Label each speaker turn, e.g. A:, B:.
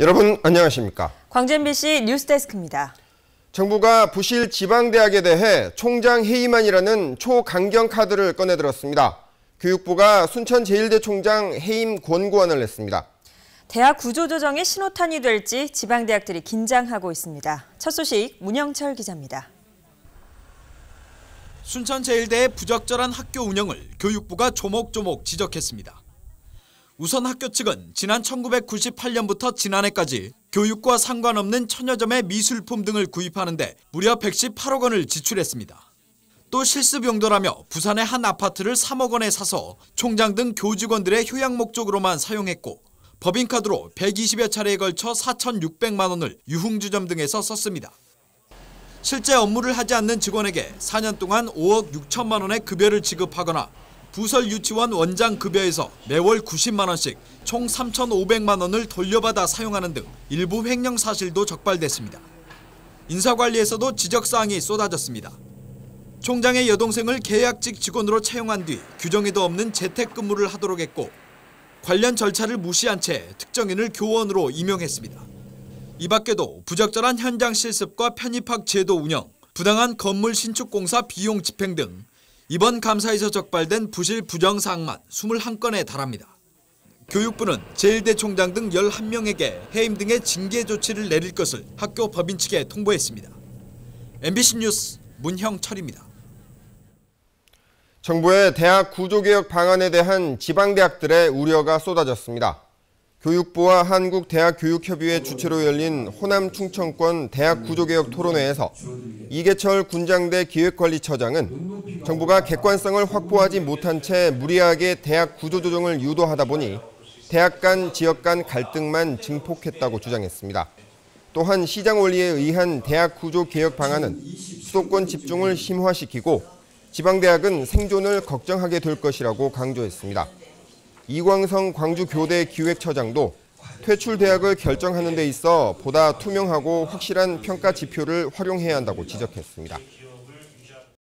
A: 여러분 안녕하십니까?
B: 광주 MBC 뉴스데스크입니다.
A: 정부가 부실 지방대학에 대해 총장 해임안이라는 초강경 카드를 꺼내들었습니다. 교육부가 순천제일대 총장 해임 권고안을 냈습니다.
B: 대학 구조조정의 신호탄이 될지 지방대학들이 긴장하고 있습니다. 첫 소식 문영철 기자입니다.
C: 순천제일대의 부적절한 학교 운영을 교육부가 조목조목 지적했습니다. 우선 학교 측은 지난 1998년부터 지난해까지 교육과 상관없는 천여 점의 미술품 등을 구입하는 데 무려 118억 원을 지출했습니다. 또 실습 용도라며 부산의 한 아파트를 3억 원에 사서 총장 등 교직원들의 휴양 목적으로만 사용했고 법인카드로 120여 차례에 걸쳐 4,600만 원을 유흥주점 등에서 썼습니다. 실제 업무를 하지 않는 직원에게 4년 동안 5억 6천만 원의 급여를 지급하거나 부설 유치원 원장 급여에서 매월 90만 원씩 총 3,500만 원을 돌려받아 사용하는 등 일부 횡령 사실도 적발됐습니다. 인사관리에서도 지적사항이 쏟아졌습니다. 총장의 여동생을 계약직 직원으로 채용한 뒤 규정에도 없는 재택근무를 하도록 했고 관련 절차를 무시한 채 특정인을 교원으로 임용했습니다. 이 밖에도 부적절한 현장 실습과 편입학 제도 운영, 부당한 건물 신축공사 비용 집행 등 이번 감사에서 적발된 부실 부정사항만 21건에 달합니다. 교육부는 제일대 총장 등 11명에게 해임 등의 징계 조치를 내릴 것을 학교 법인 측에 통보했습니다. MBC 뉴스 문형철입니다.
A: 정부의 대학 구조개혁 방안에 대한 지방대학들의 우려가 쏟아졌습니다. 교육부와 한국대학교육협의회 주최로 열린 호남 충청권 대학 구조개혁 토론회에서 이계철 군장대 기획관리처장은 정부가 객관성을 확보하지 못한 채 무리하게 대학 구조조정을 유도하다 보니 대학 간, 지역 간 갈등만 증폭했다고 주장했습니다. 또한 시장 원리에 의한 대학 구조개혁 방안은 수도권 집중을 심화시키고 지방대학은 생존을 걱정하게 될 것이라고 강조했습니다. 이광성 광주교대 기획처장도 퇴출 대학을 결정하는 데 있어 보다 투명하고 확실한 평가 지표를 활용해야 한다고 지적했습니다.